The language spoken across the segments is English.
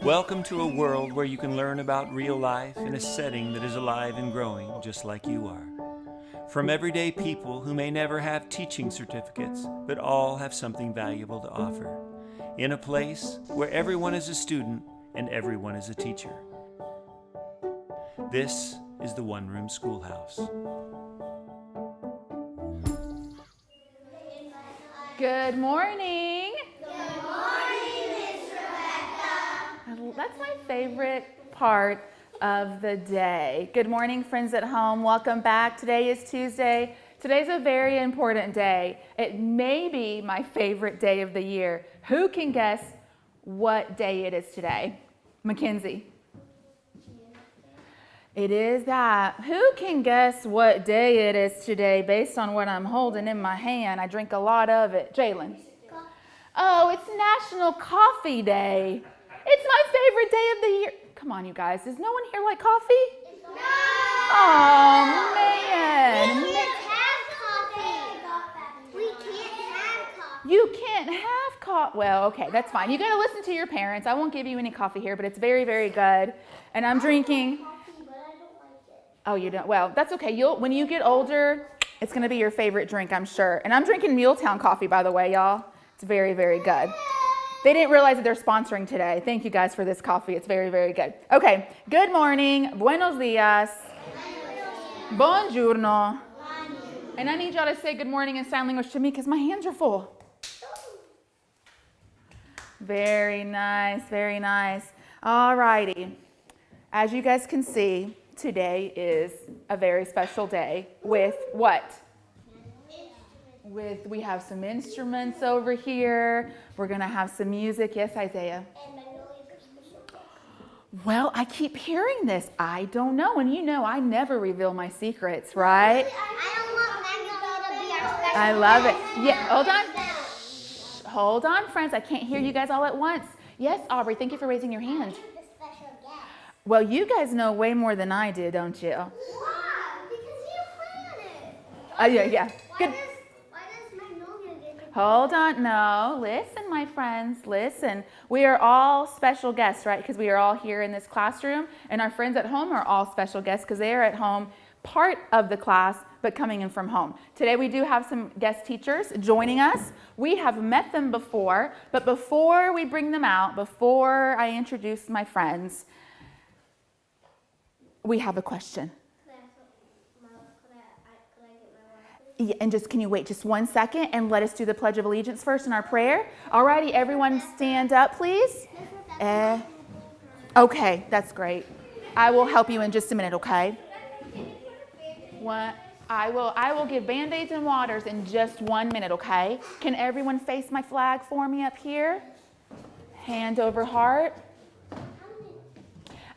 Welcome to a world where you can learn about real life in a setting that is alive and growing just like you are. From everyday people who may never have teaching certificates, but all have something valuable to offer. In a place where everyone is a student and everyone is a teacher. This is the One Room Schoolhouse. Good morning. Good morning, Miss Rebecca. That's my favorite part of the day. Good morning, friends at home. Welcome back. Today is Tuesday. Today's a very important day. It may be my favorite day of the year. Who can guess what day it is today? Mackenzie. It is that. Who can guess what day it is today based on what I'm holding in my hand? I drink a lot of it. Jalen. Oh, it's National Coffee Day. It's my favorite day of the year. Come on, you guys. Does no one here like coffee? No. Oh, man. We can't have coffee. We can't have coffee. You can't have coffee. Well, okay, that's fine. You got to listen to your parents. I won't give you any coffee here, but it's very, very good. And I'm drinking. Oh, you don't? Well, that's okay. When you get older, it's going to be your favorite drink, I'm sure. And I'm drinking Muletown Coffee, by the way, y'all. It's very, very good. They didn't realize that they're sponsoring today. Thank you guys for this coffee. It's very, very good. Okay. Good morning. Buenos dias. Buongiorno. And I need y'all to say good morning in sign language to me because my hands are full. Very nice. Very nice. All righty. As you guys can see, today is a very special day with what? We have some instruments over here. We're going to have some music. Yes, Isaiah? Well, I keep hearing this. I don't know. And you know, I never reveal my secrets, right? I love it. Yeah, hold on. Shh, hold on, friends. I can't hear you guys all at once. Yes, Aubrey, thank you for raising your hand. Well, you guys know way more than I do, don't you? Why? Because you planned it. Yeah. Good. Why does Magnolia get the Hold on. No, listen, my friends, listen. We are all special guests, right? Because we are all here in this classroom, and our friends at home are all special guests because they are at home, part of the class, but coming in from home. Today we do have some guest teachers joining us. We have met them before, but before we bring them out, before I introduce my friends, we have a question. Yeah, and can you wait just 1 second and let us do the Pledge of Allegiance first in our prayer? Alrighty, everyone stand up, please. Okay, that's great. I will help you in just a minute, okay? I will give Band-Aids and waters in just 1 minute, okay? Can everyone face my flag for me up here? Hand over heart.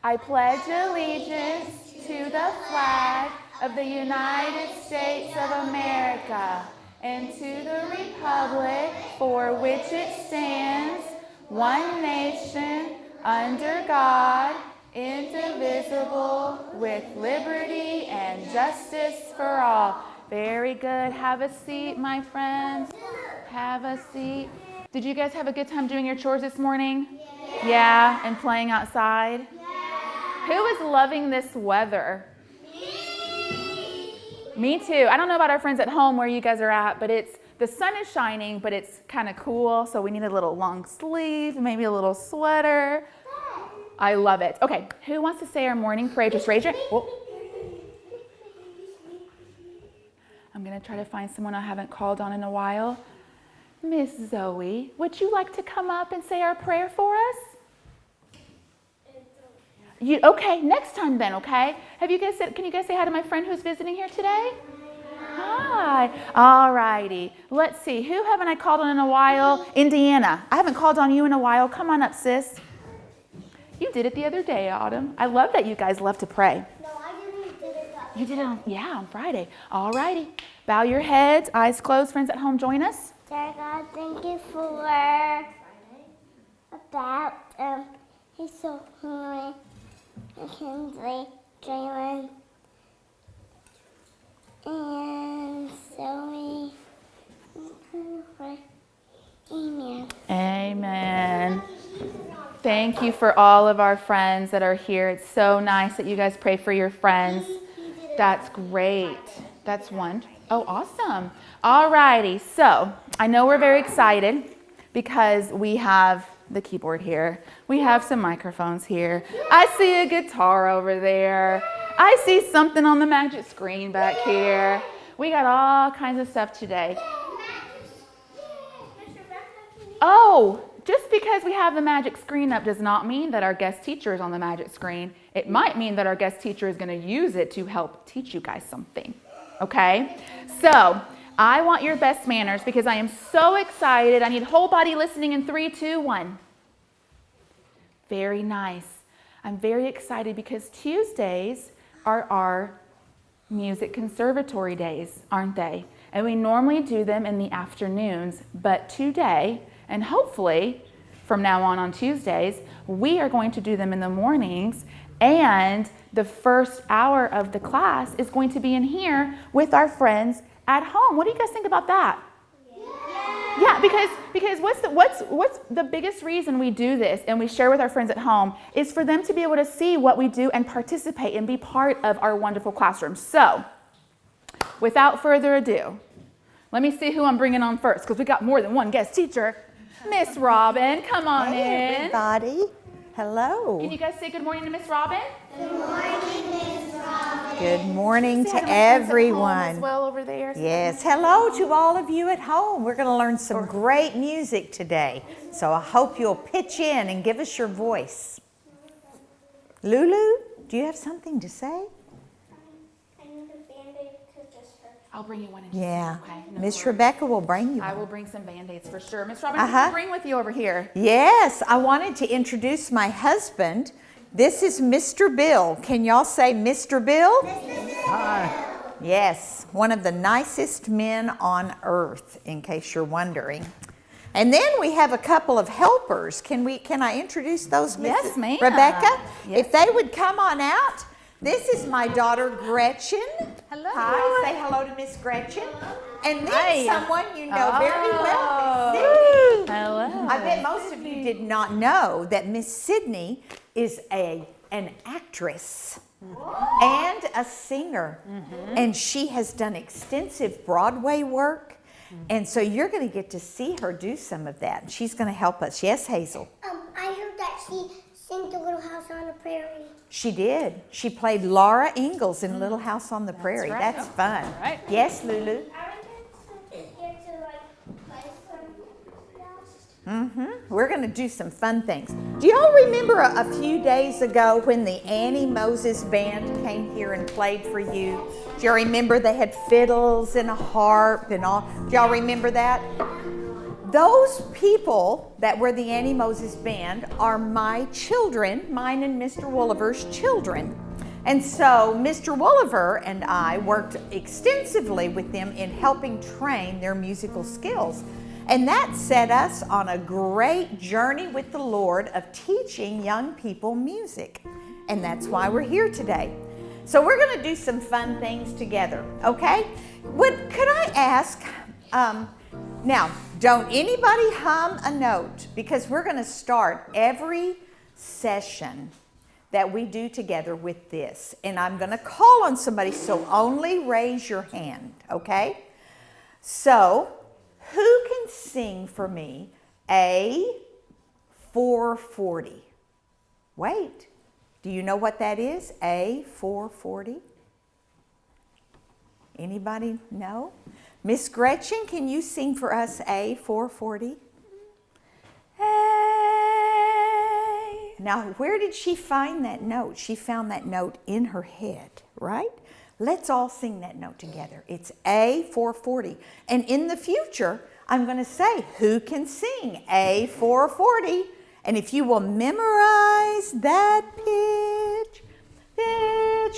I pledge allegiance to the flag of the United States of America and to the republic for which it stands, one nation, under God, indivisible, with liberty and justice for all. Very good. Have a seat, my friends. Have a seat. Did you guys have a good time doing your chores this morning? Yeah, and playing outside? Who is loving this weather? Me too. I don't know about our friends at home where you guys are at, but the sun is shining, but it's kind of cool, so we need a little long sleeve, maybe a little sweater. I love it. Okay, who wants to say our morning prayer? Just raise your hand. I'm going to try to find someone I haven't called on in a while. Miss Zoe, would you like to come up and say our prayer for us? Okay, next time then, okay? Can you guys say hi to my friend who's visiting here today? Hi. All righty. Let's see. Who haven't I called on in a while? Indiana. I haven't called on you in a while. Come on up, sis. You did it the other day, Autumn. I love that you guys love to pray. No, I didn't do it. You did it on Friday. All righty. Bow your heads, eyes closed. Friends at home, join us. Dear God, thank you for about he's so hungry. Mackenzie, Jalen, and Zoe. Amen. Amen. Thank you for all of our friends that are here. It's so nice that you guys pray for your friends. That's great. That's one. Oh, awesome. All righty. So I know we're very excited because we have the keyboard here. We have some microphones here. I see a guitar over there. I see something on the magic screen back here. We got all kinds of stuff today. Oh, just because we have the magic screen up does not mean that our guest teacher is on the magic screen. It might mean that our guest teacher is going to use it to help teach you guys something. Okay? So, I want your best manners because I am so excited. I need whole body listening in 3, 2, 1. Very nice. I'm very excited because Tuesdays are our music conservatory days, aren't they? And we normally do them in the afternoons, but today, and hopefully from now on Tuesdays, we are going to do them in the mornings, and the first hour of the class is going to be in here with our friends at home. What do you guys think about that? Yeah, because what's the biggest reason we do this and we share with our friends at home is for them to be able to see what we do and participate and be part of our wonderful classroom. So, without further ado, let me see who I'm bringing on first because we got more than one guest teacher. Miss Robin, come on Hey, in. everybody. Hello. Can you guys say good morning to Miss Robin? Good morning, Miss Robin. Good morning Say hi to my friends at home everyone. as well over there. Yes, hello to all of you at home. We're going to learn some great music today. So I hope you'll pitch in and give us your voice. Lulu, do you have something to say? I need a Band-Aid to just hurt. I'll bring you one in just a Yeah. second, okay? No Miss worries. Rebecca will bring you I one. will bring some Band-Aids for sure. Miss Robin, Uh-huh. what did you bring with you over here? Yes, I wanted to introduce my husband. This is Mr. Bill. Can y'all say Mr. Bill? Hi. Yes, one of the nicest men on earth, in case you're wondering. And then we have a couple of helpers. Can I introduce those, Yes, Mrs. ma'am. Rebecca? Yes. If they would come on out. This is my daughter Gretchen. Hello. Hi, say hello to Miss Gretchen. And then Hi. someone you know very well, Miss Oh. Sydney. Hello. I bet most of you did not know that Miss Sydney is an actress and a singer. And she has done extensive Broadway work. And so you're going to get to see her do some of that. She's going to help us. Yes, Hazel? I heard that she sang the Little House on the Prairie. She did. She played Laura Ingalls in Little House on the Prairie. right. That's fun. All right. Yes, Lulu? I went here to play some. We're going to do some fun things. Do y'all remember a few days ago when the Annie Moses Band came here and played for you? Do y'all remember they had fiddles and a harp and all? Do y'all remember that? Those people that were the Annie Moses Band are my children, mine and Mr. Wolaver's children. And so Mr. Wolaver and I worked extensively with them in helping train their musical skills. And that set us on a great journey with the Lord of teaching young people music. And that's why we're here today. So we're going to do some fun things together, okay? Could I ask, now, don't anybody hum a note, because we're going to start every session that we do together with this. And I'm going to call on somebody, so only raise your hand, okay? So, who can sing for me A440? Wait, do you know what that is? A440? Anybody know? Miss Gretchen, can you sing for us A440? A. Now, where did she find that note? She found that note in her head, right? Let's all sing that note together. It's A440. And in the future, I'm going to say, who can sing A440? And if you will memorize that pitch,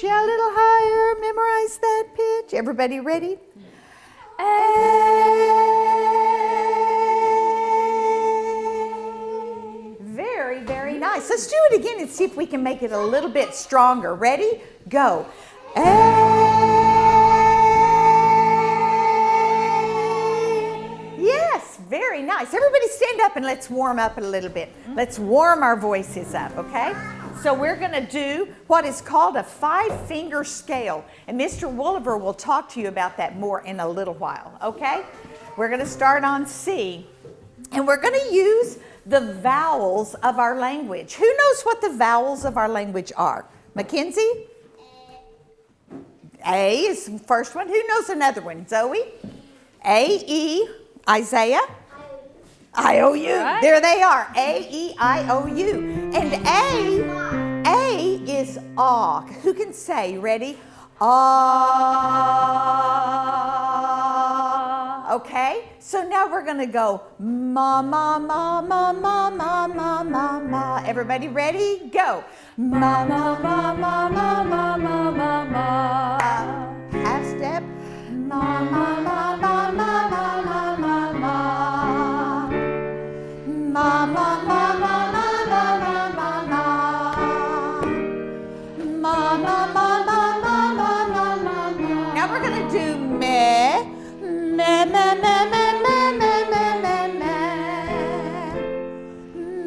yeah, a little higher, memorize that pitch. Everybody ready? A. Very, very nice. Let's do it again and see if we can make it a little bit stronger. Ready? Go. A. Yes, very nice. Everybody stand up and let's warm up a little bit. Let's warm our voices up, okay? So we're going to do what is called a 5-finger scale. And Mr. Wolaver will talk to you about that more in a little while, okay? We're going to start on C. And we're going to use the vowels of our language. Who knows what the vowels of our language are? Mackenzie? A is the first one. Who knows another one? Zoe? A, E, Isaiah? I-O-U. Right. There they are. A, E, I-O-U. And A is aw. Who can say? Ready? Ah. Okay? So now we're going to go ma, ma, ma, ma, ma, ma, ma, ma, ma. Everybody ready? Go. Ma, ma, ma, ma, ma, ma, ma, ma, ma. Half step. Ma, ma, ma, ma, ma, ma, ma, ma, ma. Ma, ma, ma, ma, ma, ma, ma, ma, ma. Ma, ma, ma, ma, ma, ma, ma, ma, ma. Now we're going to do me, me, me, me, me, me, me, me, me, me.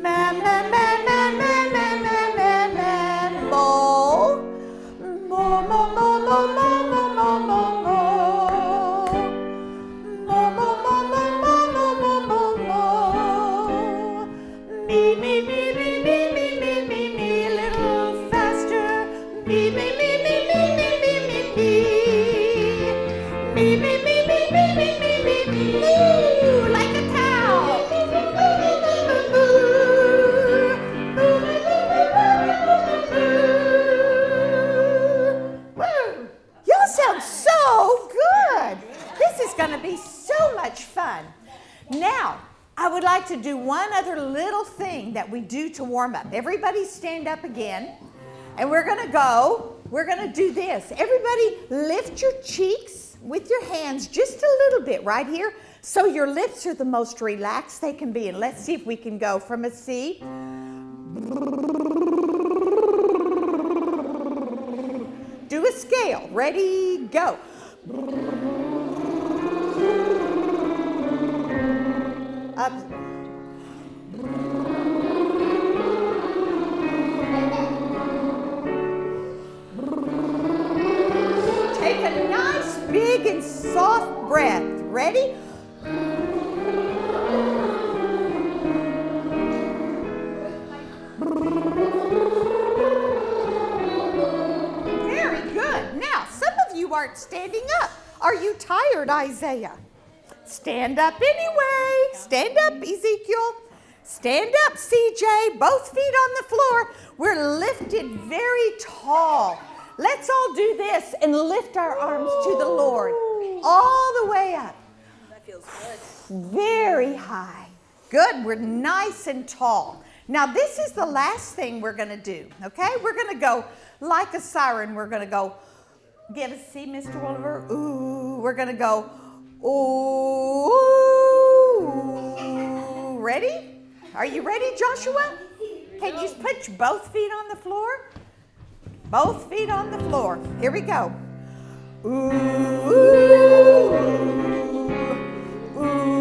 Me, me, me, me, me, me, me, me, me. Mo, mo, mo, mo, mo, mo, mo, mo, mo, mo. Mo, mo, mo, mo, mo, mo, mo, mo, mo. Me, me, me, me, me, me, me, me, me, a little faster. Me, me, me, me, me, me, me, me, me. Me, me, me, me, me, me, me, me, me. Moo, like a cow. Woo. Y'all sound so good. This is going to be so much fun. Now, I would like to do one other little thing that we do to warm up. Everybody stand up again. And we're going to do this. Everybody lift your cheeks with your hands just a little bit right here so your lips are the most relaxed they can be. And let's see if we can go from a C. Do a scale. Ready, go. Up. Take a nice, big, and soft breath. Ready? Very good. Now, some of you aren't standing up. Are you tired, Isaiah? Stand up anyway. Stand up, Ezekiel. Stand up, CJ. Both feet on the floor. We're lifted very tall. Let's all do this and lift our arms to the Lord. All the way up. That feels good. Very high. Good. We're nice and tall. Now, this is the last thing we're going to do, okay? We're going to go like a siren. We're going to go, give us, see, Mr. Wolaver? Ooh. We're going to go, ooh. Ready? Are you ready, Joshua? Can you put both feet on the floor? Both feet on the floor. Here we go. Ooh, ooh, ooh,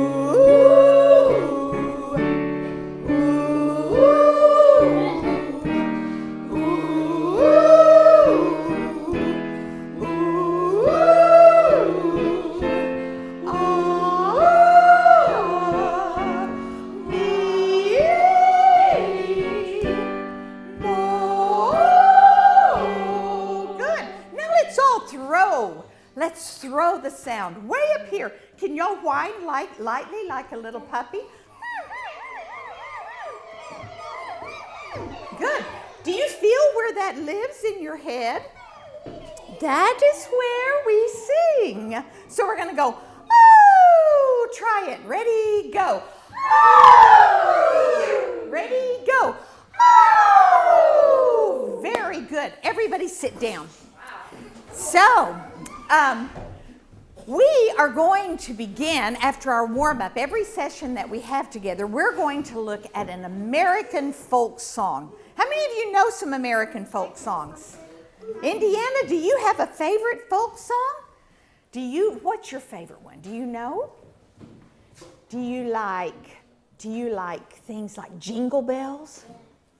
let's throw the sound way up here. Can y'all whine lightly like a little puppy? Good. Do you feel where that lives in your head? That is where we sing. So we're going to go, oh, try it. Ready, go. Oh! Ready, go. Oh! Very good. Everybody sit down. So, we are going to begin after our warm-up. Every session that we have together, we're going to look at an American folk song. How many of you know some American folk songs? Indiana, do you have a favorite folk song? What's your favorite one? Do you know? Do you like things like Jingle Bells?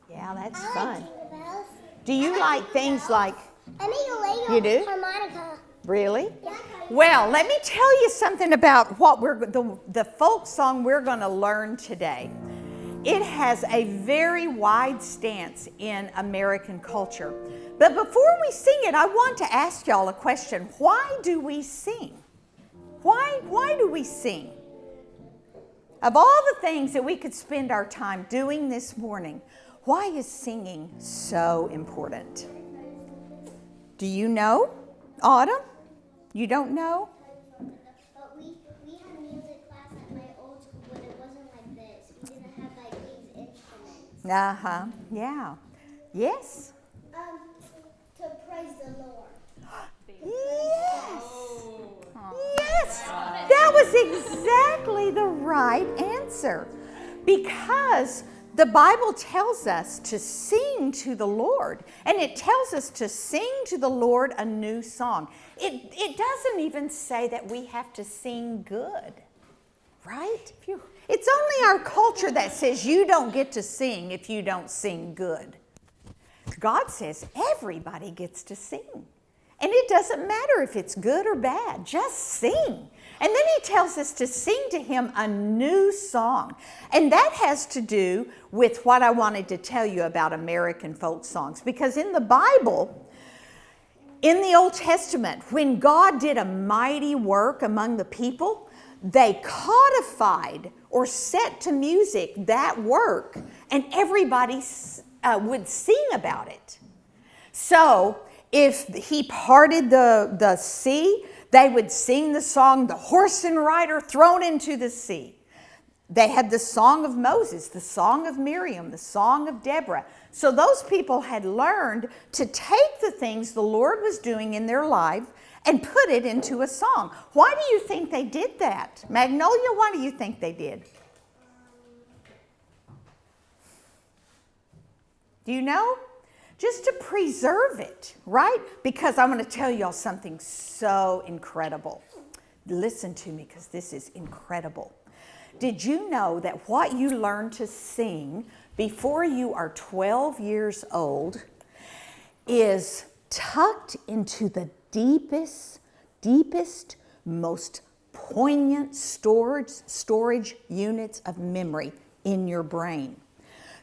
Yeah, that's I fun. like Jingle Bells. Do you like things like, I make a Lego You do? harmonica. really? Yeah. Well, let me tell you something about what the folk song we're going to learn today. It has a very wide stance in American culture. But before we sing it, I want to ask y'all a question. Why do we sing? Why do we sing? Of all the things that we could spend our time doing this morning, why is singing so important? Do you know? Autumn? You don't know? But we had music class at my old school, but it wasn't like this. We didn't have like these instruments. Uh-huh. Yeah. Yes? To praise the Lord. Yes. Yes. That was exactly the right answer. Because the Bible tells us to sing to the Lord. And it tells us to sing to the Lord a new song. It doesn't even say that we have to sing good. Right? Phew. It's only our culture that says you don't get to sing if you don't sing good. God says everybody gets to sing. And it doesn't matter if it's good or bad, just sing. And then he tells us to sing to him a new song. And that has to do with what I wanted to tell you about American folk songs. Because in the Bible, in the Old Testament, when God did a mighty work among the people, they codified or set to music that work, and everybody would sing about it. So if he parted the sea, they would sing the song, The Horse and Rider Thrown into the Sea. They had the song of Moses, the song of Miriam, the song of Deborah. So those people had learned to take the things the Lord was doing in their life and put it into a song. Why do you think they did that? Magnolia, why do you think they did? Do you know? Just to preserve it, right? Because I'm going to tell y'all something so incredible. Listen to me, because this is incredible. Did you know that what you learn to sing before you are 12 years old is tucked into the deepest, most poignant storage units of memory in your brain?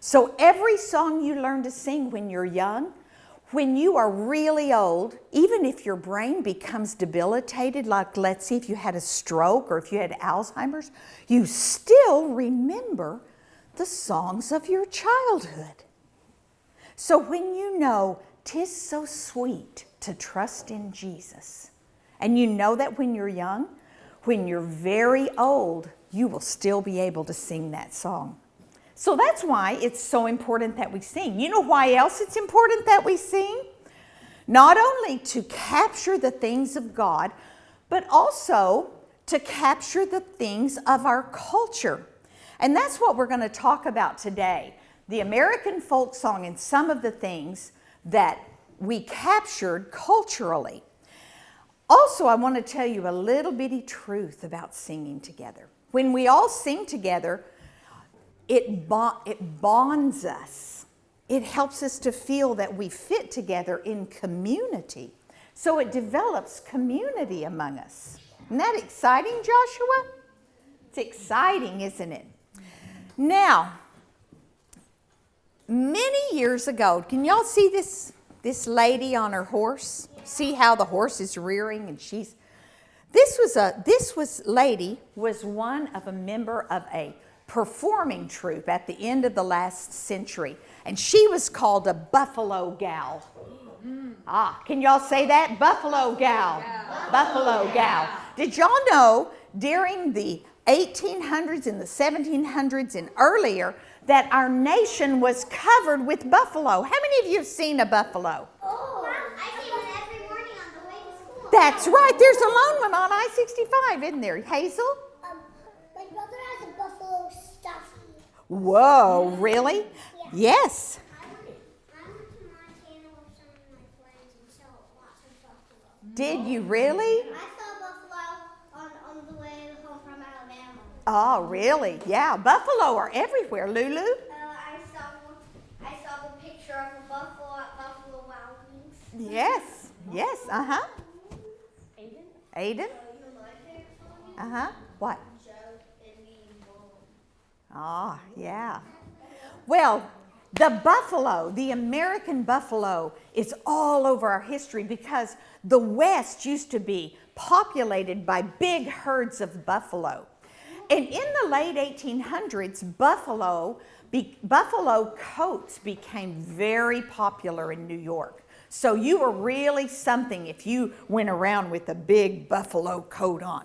So every song you learn to sing when you're young, when you are really old, even if your brain becomes debilitated, like let's see if you had a stroke or if you had Alzheimer's, you still remember the songs of your childhood. So when you know 'tis so sweet to trust in Jesus, and you know that when you're young, when you're very old, you will still be able to sing that song. So that's why it's so important that we sing. You know why else it's important that we sing? Not only to capture the things of God, but also to capture the things of our culture. And that's what we're going to talk about today. The American folk song and some of the things that we captured culturally. Also, I want to tell you a little bitty truth about singing together. When we all sing together, it bonds us. It helps us to feel that we fit together in community. So it develops community among us. Isn't that exciting, Joshua? It's exciting, isn't it? Now, many years ago, can y'all see this lady on her horse? See how the horse is rearing and this lady was one of a member of a performing troupe at the end of the last century, and she was called a Buffalo Gal. Can y'all say that? Buffalo Gal. Buffalo Gal. Did y'all know during the 1800s and the 1700s and earlier that our nation was covered with buffalo? How many of you have seen a buffalo? Oh, I see one every morning on the way to school. That's right. There's a lone one on I-65, isn't there, Hazel? My brother has a buffalo stuffy. Whoa, really? Yeah. Yes. I went to Montana with some of my friends and saw lots of buffalo. Did you really? I saw buffalo on the way home from Alabama. Oh, really? Yeah, buffalo are everywhere, Lulu. I saw the picture of a buffalo at Buffalo Wild Wings. Yes, yes, uh-huh. Aiden? You know my favorite song? Uh-huh. What? Joe and me and Mom. Ah, yeah. Well, the buffalo, the American buffalo, is all over our history because the West used to be populated by big herds of buffalo. And in the late 1800s, buffalo coats became very popular in New York. So you were really something if you went around with a big buffalo coat on.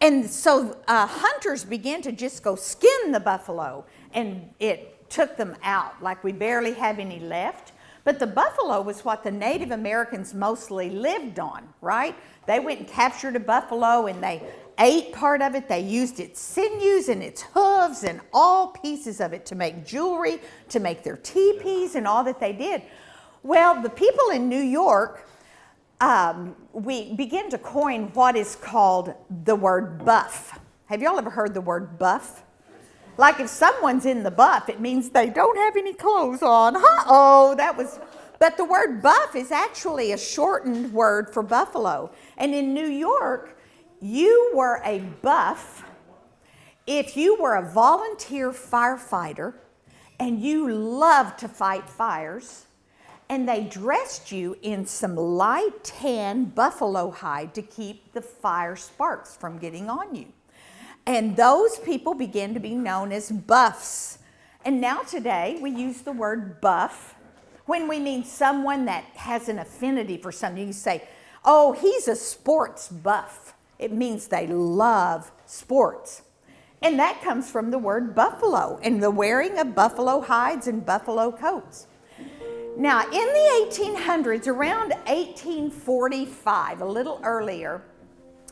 And so hunters began to just go skin the buffalo, and it took them out, like we barely have any left. But the buffalo was what the Native Americans mostly lived on, right? They went and captured a buffalo and they ate part of it. They used its sinews and its hooves and all pieces of it to make jewelry, to make their teepees and all that they did. Well, the people in New York, we begin to coin what is called the word buff. Have y'all ever heard the word buff? Like if someone's in the buff, it means they don't have any clothes on. Uh-oh, but the word buff is actually a shortened word for buffalo. And in New York, you were a buff if you were a volunteer firefighter and you loved to fight fires, and they dressed you in some light tan buffalo hide to keep the fire sparks from getting on you. And those people began to be known as buffs. And now today we use the word buff when we mean someone that has an affinity for something. You say, oh, he's a sports buff. It means they love sports. And that comes from the word buffalo and the wearing of buffalo hides and buffalo coats. Now, in the 1800s, around 1845, a little earlier,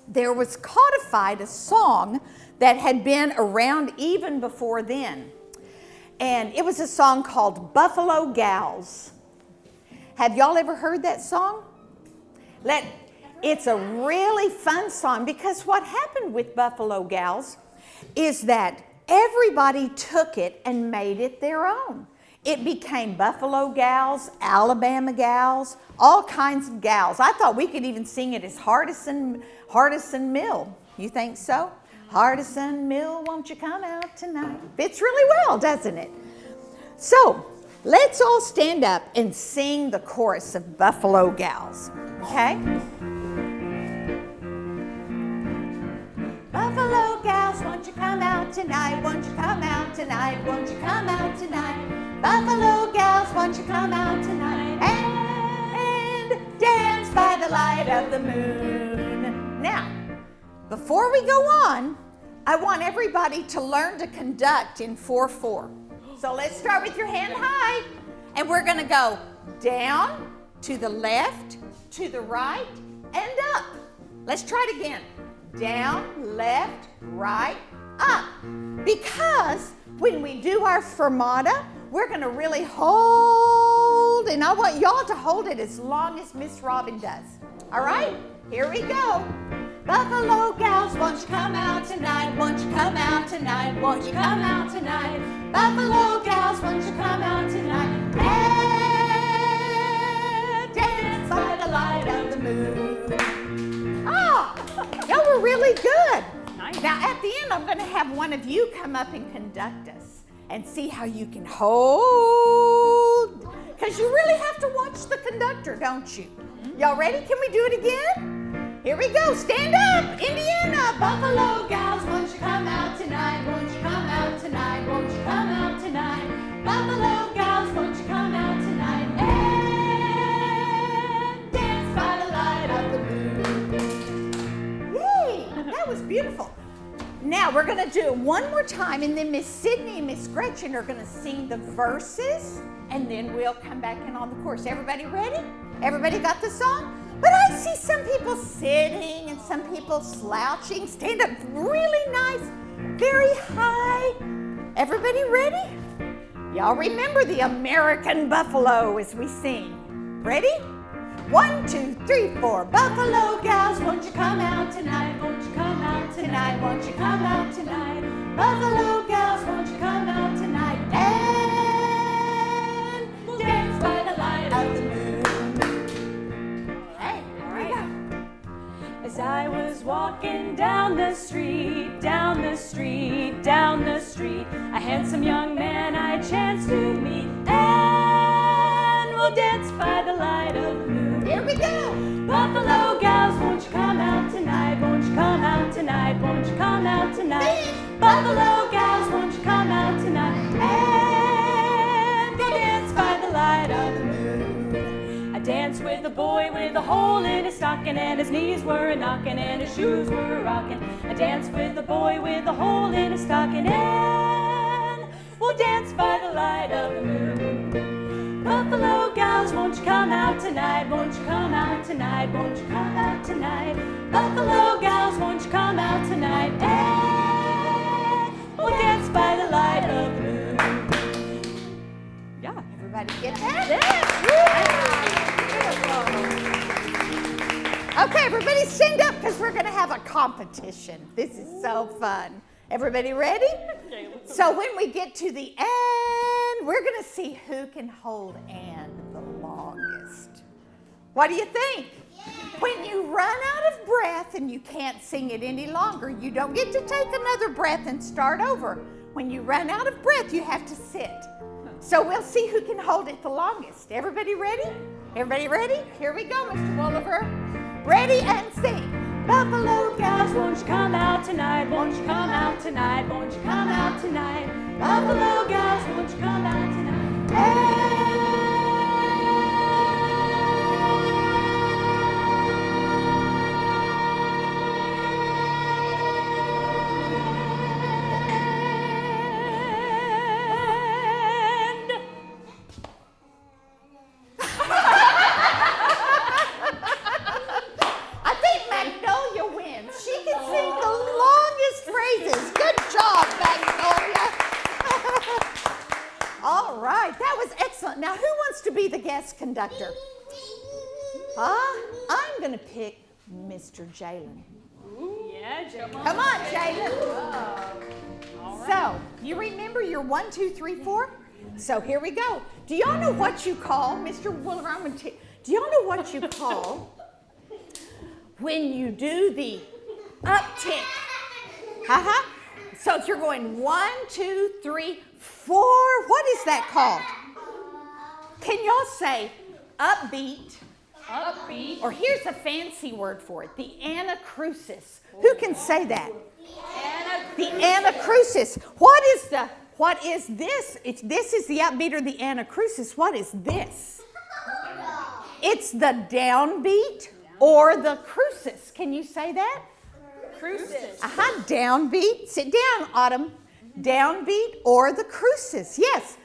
there was codified a song that had been around even before then. And it was a song called Buffalo Gals. Have y'all ever heard that song? It's a really fun song because what happened with Buffalo Gals is that everybody took it and made it their own. It became Buffalo Gals, Alabama Gals, all kinds of gals. I thought we could even sing it as Hardison Mill. You think so? Hardison Mill, won't you come out tonight? Fits really well, doesn't it? So let's all stand up and sing the chorus of Buffalo Gals, okay? Buffalo Gals, won't you come out tonight? Won't you come out tonight? Won't you come out tonight? Buffalo Gals, won't you come out tonight? And dance by the light of the moon. Now, before we go on, I want everybody to learn to conduct in 4/4. So let's start with your hand high, and we're going to go down, to the left, to the right, and up. Let's try it again. Down, left, right, up. Because when we do our fermata, we're going to really hold, and I want y'all to hold it as long as Miss Robin does. All right? Here we go. Buffalo Gals, won't you come out tonight? Won't you come out tonight? Won't you come out tonight? Buffalo Gals, won't you come out tonight? And dance by the light of the moon. Oh, y'all were really good. Nice. Now at the end, I'm going to have one of you come up and conduct us and see how you can hold. Because you really have to watch the conductor, don't you? Y'all ready? Can we do it again? Here we go. Stand up, Indiana. Buffalo Gals, won't you come out tonight? Won't you come out tonight? Won't you come out tonight? Buffalo Gals, won't you come out tonight? And dance by the light of the moon. Yay! That was beautiful. Now we're going to do it one more time, and then Miss Sydney and Miss Gretchen are going to sing the verses, and then we'll come back in on the chorus. Everybody ready? Everybody got the song? But I see some people sitting and some people slouching. Stand up really nice, very high. Everybody ready? Y'all remember the American buffalo as we sing. Ready? 1, 2, 3, 4. Buffalo Gals, won't you come out tonight? Won't you come out tonight? tonight? Won't you come out tonight? Buffalo gals, won't you come out tonight? And we'll dance by the light of the moon. Hey, all right. As I was walking down the street, down the street, down the street, a handsome young man I chanced to meet, and we'll dance by the light of the moon. Here we go! Buffalo gals, won't you come out tonight? Won't you come out tonight? Won't you come out tonight? Buffalo gals, won't you come out tonight? And we'll dance by the light of the moon. I danced with a boy with a hole in his stocking, and his knees were a-knocking, and his shoes were a-rocking. I danced with a boy with a hole in his stocking, and we'll dance by the light of the moon. Buffalo gals, won't you come out tonight? Won't you come out tonight? Won't you come out tonight? Buffalo gals, won't you come out tonight? And we'll dance by the light of the moon. Yeah, everybody get that? Yeah. Okay, everybody stand up because we're going to have a competition. This is so fun. Everybody ready? So when we get to the end, we're going to see who can hold Anne the longest. What do you think? When you run out of breath and you can't sing it any longer, you don't get to take another breath and start over. When you run out of breath, you have to sit. So we'll see who can hold it the longest. Everybody ready? Everybody ready? Here we go, Mr. Wolaver. Ready and sing. Buffalo gals, won't you come out tonight? Won't you come out tonight? Won't you come out tonight? Buffalo gals, won't you come out tonight? Hey! Now, who wants to be the guest conductor? I'm going to pick Mr. Jalen. Yeah, Jalen. Come on, Jalen. So, you remember your 1, 2, 3, 4? So, here we go. Do y'all know what you call, Mr. Wolaver, do y'all know what you call when you do the uptick? So, if you're going 1, 2, 3, 4, what is that called? Can y'all say upbeat? Upbeat. Or here's a fancy word for it, the anacrusis. Who can say that? The anacrusis. What is this? This is the upbeat or the anacrusis. What is this? It's the downbeat or the crucis. Can you say that? Crucis. Downbeat. Sit down, Autumn. Downbeat or the crucis. Yes.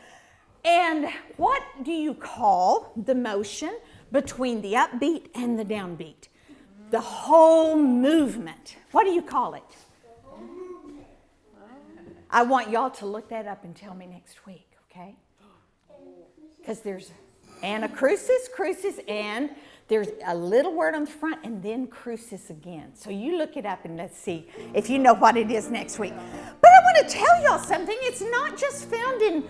And what do you call the motion between the upbeat and the downbeat? The whole movement. What do you call it? I want y'all to look that up and tell me next week, okay? Because there's anacrusis, crucis, and there's a little word on the front and then crucis again. So you look it up and let's see if you know what it is next week. But I want to tell y'all something. It's not just found in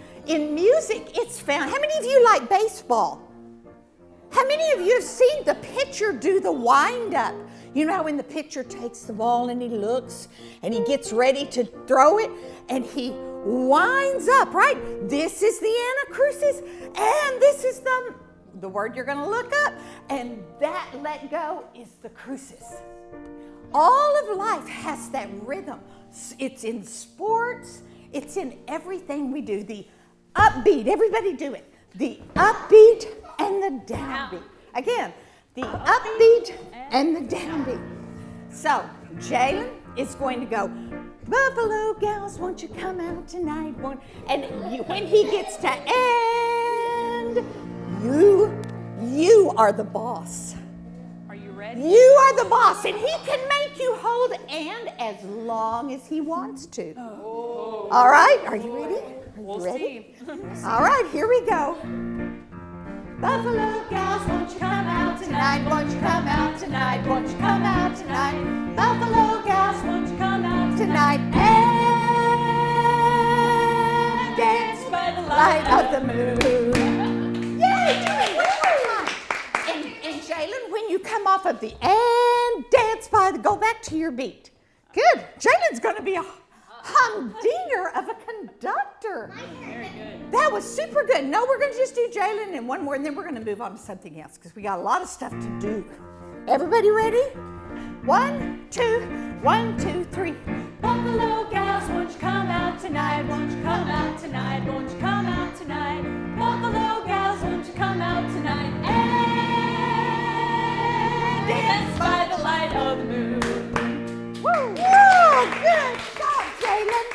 music. It's found. How many of you like baseball? How many of you have seen the pitcher do the wind-up? You know how when the pitcher takes the ball and he looks and he gets ready to throw it and he winds up, right? This is the anacrusis and this is the word you're going to look up, and that let go is the crucis. All of life has that rhythm. It's in sports. It's in everything we do. The upbeat, everybody do it. The upbeat and the downbeat. Again, the upbeat and the downbeat. So, Jalen is going to go, Buffalo gals, won't you come out tonight? And when he gets to end, you are the boss. Are you ready? You are the boss, and he can make you hold and as long as he wants to. Oh. All right, are you ready? We'll ready? see. All right, here we go. Buffalo gals, won't you come out tonight? Won't you come out tonight? Won't you come out tonight? Buffalo gals, won't you come out tonight? And dance by the light of the moon. Yay! Do it one more time. And Jalen, when you come off of the and dance by the, go back to your beat. Good. Jalen's going to be a humdinger of a conductor. Very good. That was super good. No, we're going to just do Jalen and one more, and then we're going to move on to something else because we got a lot of stuff to do. Everybody ready? 1, 2, 1, 2, 3. Buffalo gals, won't you come out tonight? Won't you come out tonight? Won't you come out tonight? Buffalo gals, won't you come out tonight? And dance by the light of the moon. Woo! Whoa, good job, Jalen.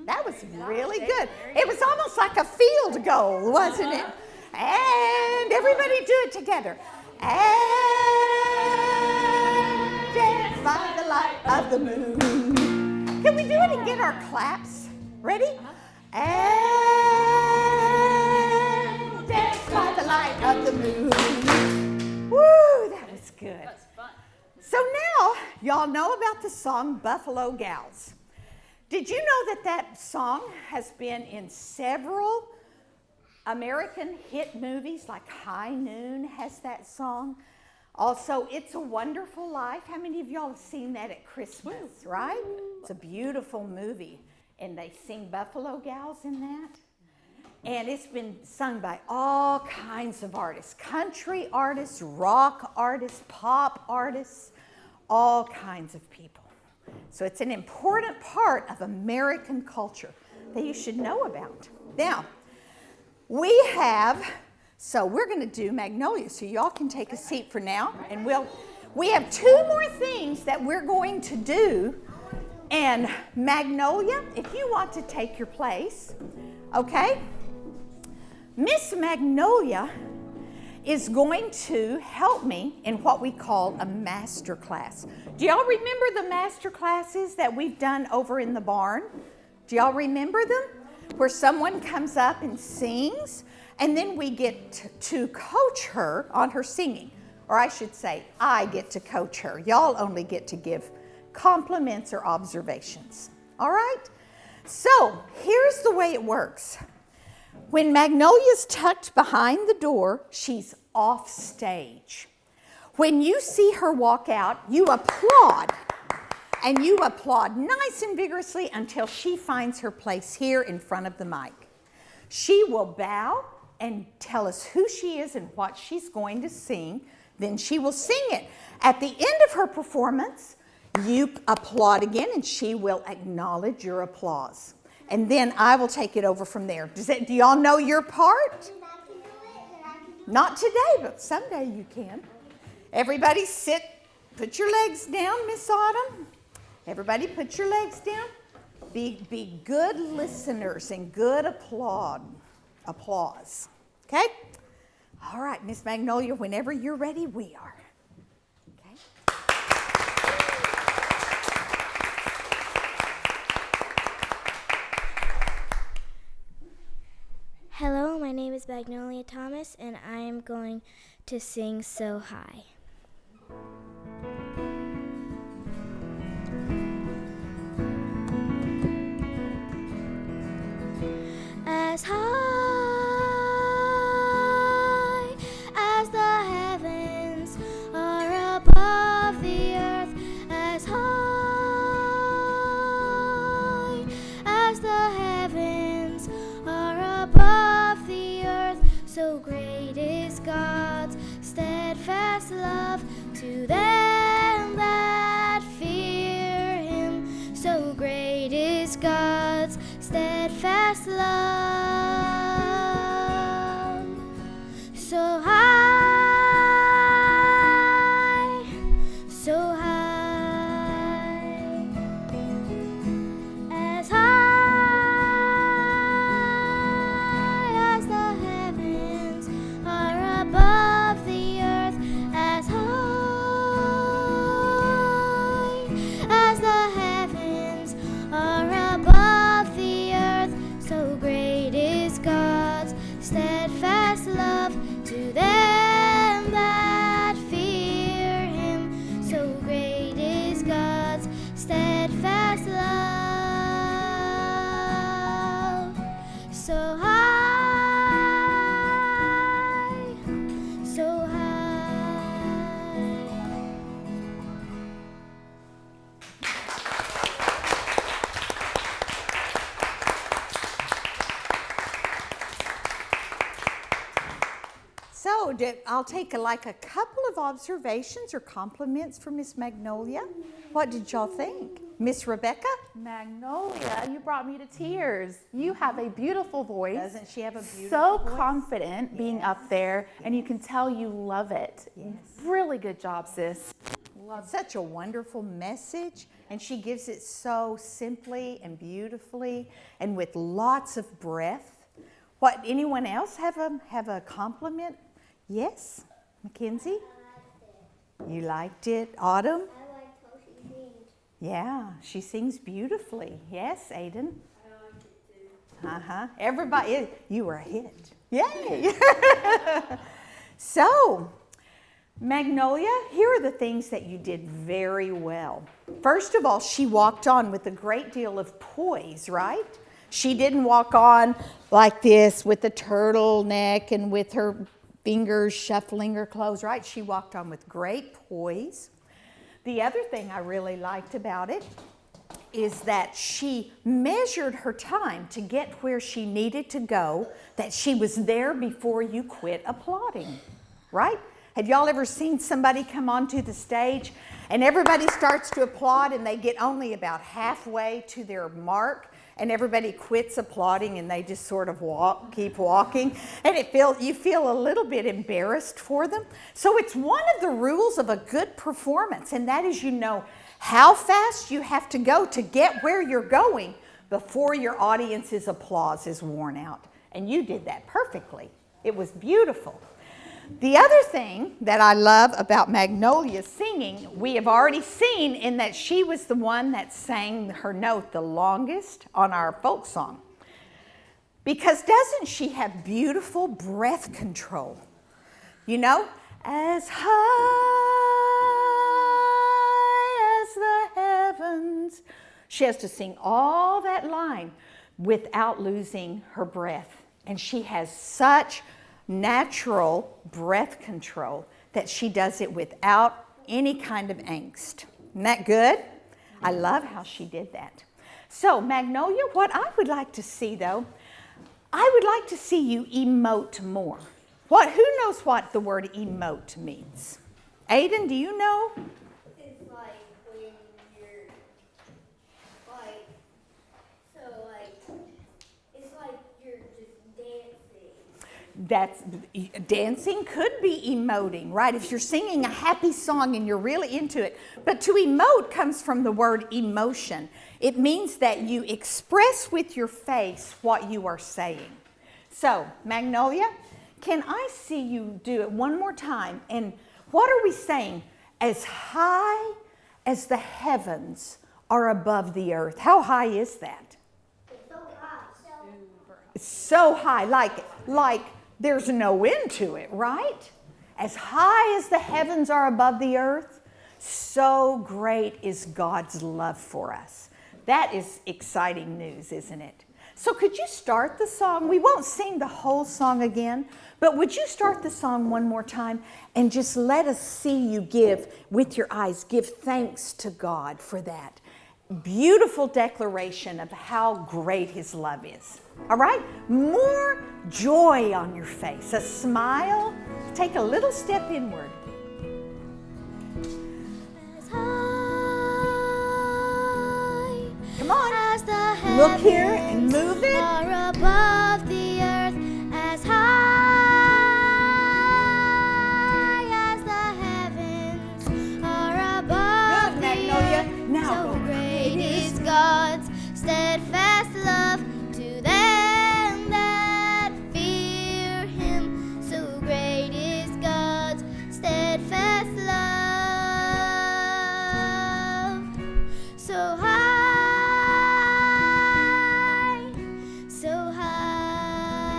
That was really good. It was almost like a field goal, wasn't it? And everybody do it together. And dance by the light of the moon. Can we do it and get our claps? Ready? And dance by the light of the moon. Woo, that was good. That's fun. So now, y'all know about the song Buffalo Gals. Did you know that that song has been in several American hit movies, like High Noon has that song? Also, It's a Wonderful Life. How many of y'all have seen that at Christmas, right? It's a beautiful movie, and they sing Buffalo Gals in that. And it's been sung by all kinds of artists, country artists, rock artists, pop artists, all kinds of people. So it's an important part of American culture that you should know about. Now, we're going to do Magnolia, so y'all can take a seat for now, and we have 2 more things that we're going to do. And Magnolia, if you want to take your place, okay? Miss Magnolia is going to help me in what we call a master class. Do y'all remember the master classes that we've done over in the barn? Do y'all remember them? Where someone comes up and sings, and then we get to coach her on her singing. Or I should say, I get to coach her. Y'all only get to give compliments or observations. All right? So here's the way it works. When Magnolia's tucked behind the door, she's off stage. When you see her walk out, you applaud. And you applaud nice and vigorously until she finds her place here in front of the mic. She will bow and tell us who she is and what she's going to sing. Then she will sing it. At the end of her performance, you applaud again, and she will acknowledge your applause. And then I will take it over from there. Do y'all know your part? Not today, but someday you can. Everybody sit. Put your legs down, Miss Autumn. Everybody put your legs down. Be good listeners and good applause. Okay? All right, Miss Magnolia, whenever you're ready, we are. Okay? Hello, my name is Magnolia Thomas, and I am going to sing So High. As high as the heavens are above the earth, as high as the heavens are above the earth, so great is God's steadfast love to them that fear Him. So great is God's steadfast love. So high, so high, as high as the heavens are above the earth, as high as the heavens are above the earth, so great is God. I'll take like a couple of observations or compliments from Miss Magnolia. What did y'all think? Miss Rebecca? Magnolia, you brought me to tears. You have a beautiful voice. Doesn't she have a beautiful So voice? confident being up there, and you can tell you love it. Yes. Really good job, sis. Such a wonderful message, and she gives it so simply and beautifully and with lots of breath. What, anyone else have a compliment? Yes, Mackenzie? You liked it. Autumn? I liked how she sings. Yeah, she sings beautifully. Yes, Aiden? I liked it too. Everybody, you were a hit. Yay! So, Magnolia, here are the things that you did very well. First of all, she walked on with a great deal of poise, right? She didn't walk on like this with a turtleneck and with her fingers shuffling her clothes, right? She walked on with great poise. The other thing I really liked about it is that she measured her time to get where she needed to go, that she was there before you quit applauding, right? Have y'all ever seen somebody come onto the stage and everybody starts to applaud and they get only about halfway to their mark and everybody quits applauding and they just sort of keep walking, and you feel a little bit embarrassed for them? So it's one of the rules of a good performance, and that is, you know how fast you have to go to get where you're going before your audience's applause is worn out. And you did that perfectly. It was beautiful. The other thing that I love about Magnolia's singing, we have already seen in that she was the one that sang her note the longest on our folk song. Because doesn't she have beautiful breath control? You know, as high as the heavens. She has to sing all that line without losing her breath. And she has such natural breath control that she does it without any kind of angst. Isn't that good? I love how she did that. So Magnolia, what I would like to see though, I would like to see you emote more. Who knows what the word emote means? Aiden, do you know? It's like when you're like, so like, it's like you're just dancing. Dancing could be emoting, right? If you're singing a happy song and you're really into it. But to emote comes from the word emotion. It means that you express with your face what you are saying. So, Magnolia, can I see you do it one more time? And what are we saying? As high as the heavens are above the earth. How high is that? It's so high. It's so high, like there's no end to it, right? As high as the heavens are above the earth, so great is God's love for us. That is exciting news, isn't it? So could you start the song? We won't sing the whole song again, but would you start the song one more time and just let us see you give, with your eyes, give thanks to God for that beautiful declaration of how great His love is. All right? More joy on your face, a smile. Take a little step inward. As high Come on. as the Look here and move it. are above the earth, as high as the heavens are above Good, the Magnolia. earth. Now So go. great is God's steadfast love to them that fear Him. So great is God's steadfast love. So high, so high.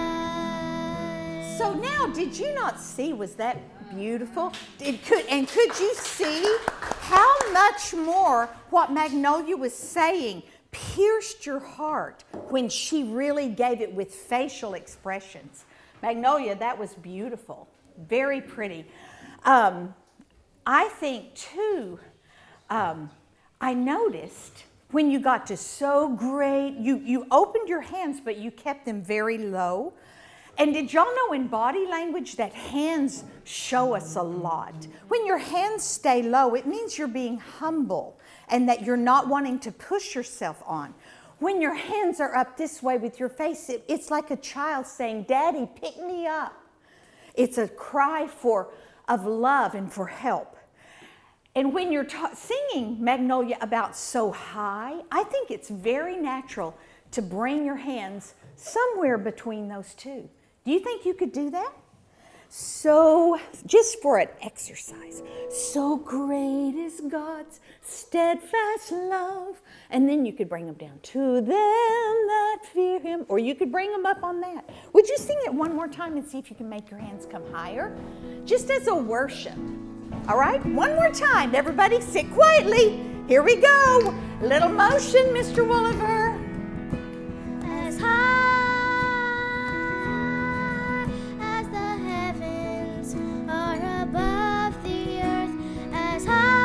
So now, did you not see, was that beautiful? Could you see how much more what Magnolia was saying pierced your heart when she really gave it with facial expressions? Magnolia, that was beautiful. Very pretty. I think too, I noticed when you got to so great, you opened your hands, but you kept them very low. And did y'all know in body language that hands show us a lot? When your hands stay low, it means you're being humble and that you're not wanting to push yourself on. When your hands are up this way with your face, it's like a child saying, Daddy, pick me up. It's a cry of love and for help. And when you're singing, Magnolia, about so high, I think it's very natural to bring your hands somewhere between those two. Do you think you could do that? So, just for an exercise, so great is God's steadfast love. And then you could bring them down to them that fear him, or you could bring them up on that. Would you sing it one more time and see if you can make your hands come higher? Just as a worship. All right, one more time. Everybody sit quietly. Here we go. Little motion, Mr. Wolaver. As high as the heavens are above the earth, as high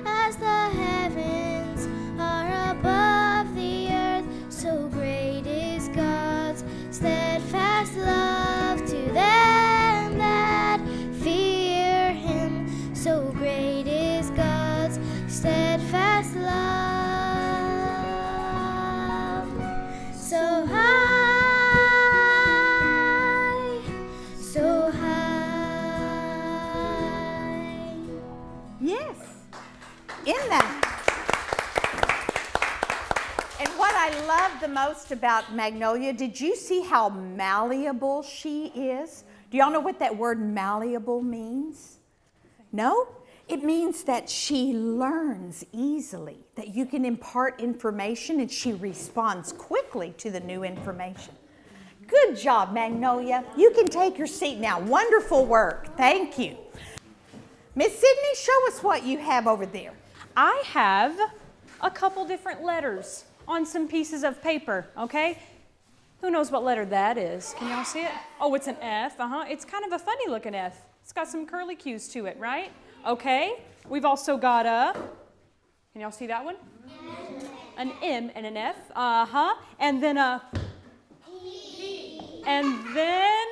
as the heavens are above the earth, so great is God's steadfast love to them that fear him. So great is God's steadfast love. So high, so high. Yes, in that. And what I love the most about Magnolia, did you see how malleable she is? Do y'all know what that word malleable means? No? It means that she learns easily, that you can impart information and she responds quickly to the new information. Good job, Magnolia. You can take your seat now. Wonderful work. Thank you. Miss Sydney, show us what you have over there. I have a couple different letters on some pieces of paper, okay? Who knows what letter that is? Can y'all see it? Oh, it's an F, It's kind of a funny looking F. It's got some curly cues to it, right? Okay, we've also got can y'all see that one? An M and an F, and then a P, and then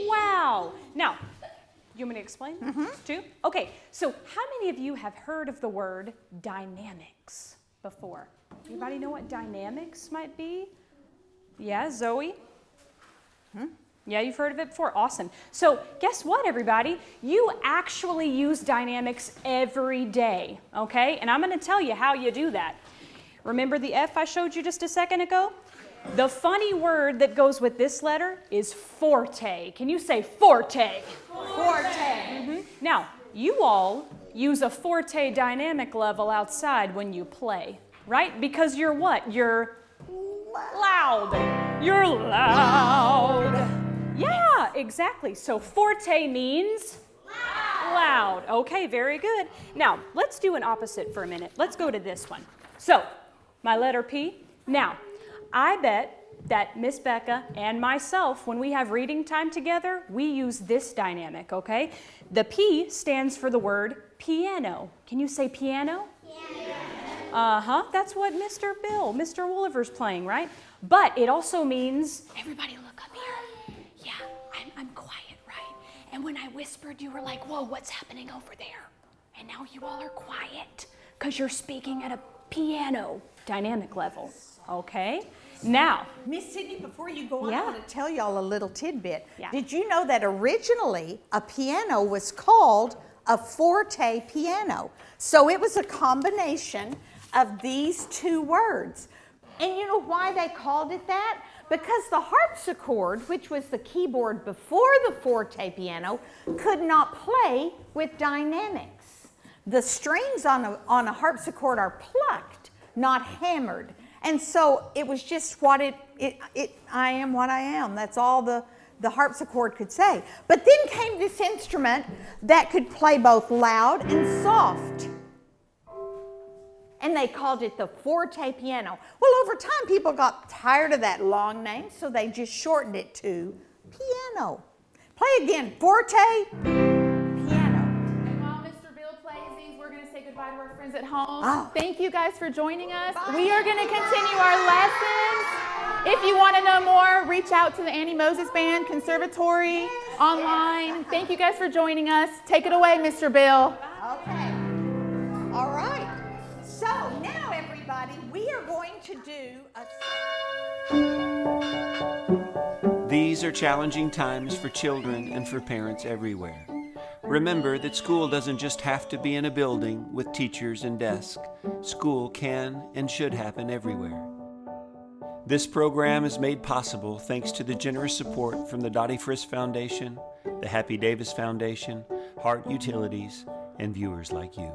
wow. Now, you want me to explain too? Okay, so how many of you have heard of the word dynamics before? Anybody know what dynamics might be? Yeah, Zoe? Yeah, you've heard of it before? Awesome. So guess what, everybody? You actually use dynamics every day, okay? And I'm going to tell you how you do that. Remember the F I showed you just a second ago? The funny word that goes with this letter is forte. Can you say forte? Forte. Now, you all use a forte dynamic level outside when you play, right? Because you're what? You're loud. You're loud. Yeah, exactly. So forte means loud. Okay, very good. Now, let's do an opposite for a minute. Let's go to this one. So, my letter P. Now, I bet that Miss Becca and myself, when we have reading time together, we use this dynamic, okay? The P stands for the word piano. Can you say piano? Piano. That's what Mr. Wolaver's playing, right? But it also means, everybody look up here. Yeah, I'm quiet, right? And when I whispered, you were like, whoa, what's happening over there? And now you all are quiet because you're speaking at a piano dynamic level, okay? Now, Miss Sydney, before you go on, Yeah. I want to tell y'all a little tidbit. Yeah. Did you know that originally a piano was called a forte piano? So it was a combination of these two words. And you know why they called it that? Because the harpsichord, which was the keyboard before the forte piano, could not play with dynamics. The strings on a harpsichord are plucked, not hammered. And so it was just what I am what I am. That's all the harpsichord could say. But then came this instrument that could play both loud and soft. And they called it the forte piano. Well, over time, people got tired of that long name, so they just shortened it to piano. Play again, forte, piano. And while Mr. Bill plays these, we're going to say goodbye. goodbye to our friends at home. Oh. Thank you guys for joining us. Bye. We are going to continue our lessons. If you want to know more, reach out to the Annie Moses Band Conservatory online. Thank you guys for joining us. Take it away, Mr. Bill. Okay. All right. So now, everybody, we are going to do a... These are challenging times for children and for parents everywhere. Remember that school doesn't just have to be in a building with teachers and desks. School can and should happen everywhere. This program is made possible thanks to the generous support from the Dottie Frist Foundation, the Happy Davis Foundation, Hart Utilities, and viewers like you.